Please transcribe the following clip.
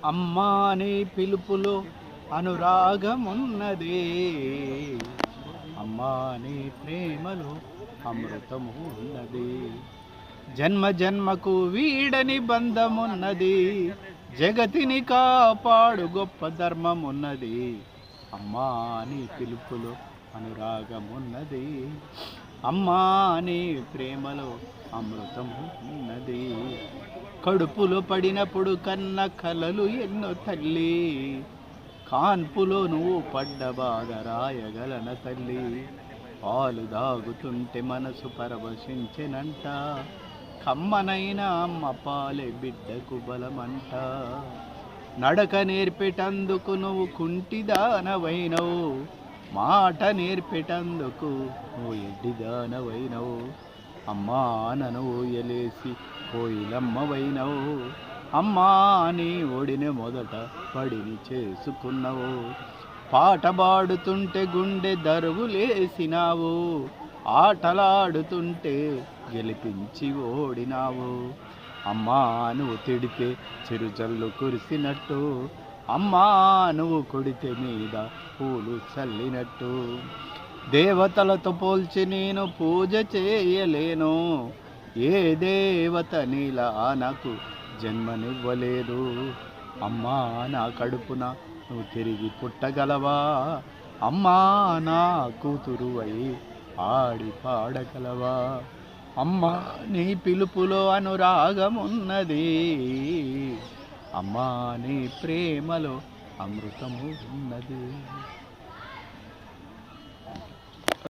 అమ్మా నీ పిలుపులో అనురాగమున్నదే, అమ్మా నీ ప్రేమలో అమృతము ఉన్నది. జన్మ జన్మకు వీడని బంధమున్నది, జగతిని కాపాడు గొప్ప ధర్మమున్నది. అమ్మా నీ పిలుపులో అనురాగమున్నది, అమ్మా నీ ప్రేమలో అమృతము ఉన్నది. కడుపులో పడినప్పుడు కన్న కలలు ఎన్నో తల్లి, కాన్పులో నువ్వు పడ్డ బాధ రాయగలన తల్లి. పాలు దాగుతుంటే మనసు పరవశించెనంట, కమ్మనైన అమ్మ పాలే బిడ్డకు బలమంట. నడక నేర్పేటందుకు నువ్వు కుంటిదానవైనవు, మాట నేర్పేటందుకు నువ్వు ఎడ్డిదానవైనవు. అమ్మా నన్ను ఊయలేసి కోయిలమ్మవైనవు, అమ్మా నీ ఒడిని మొదట పడిని చేసుకున్నావు. పాట పాడుతుంటే గుండె దరువులేసినావు, ఆటలాడుతుంటే గెలిపించి ఓడినావు. అమ్మా నువ్వు తిడితే చిరుజల్లు కురిసినట్టు, అమ్మా నువ్వు కొడితే మీద పూలు చల్లినట్టు. దేవతలతో పోల్చి నేను పూజ చేయలేను, ఏ దేవత నీలా నాకు జన్మనివ్వలేదు. అమ్మా నా కడుపున నువ్వు తిరిగి పుట్టగలవా, అమ్మా నా కూతురువై ఆడి పాడగలవా. అమ్మా నీ పిలుపులో అనురాగమున్నది, అమ్మా నీ ప్రేమలో అమృతము ఉన్నది.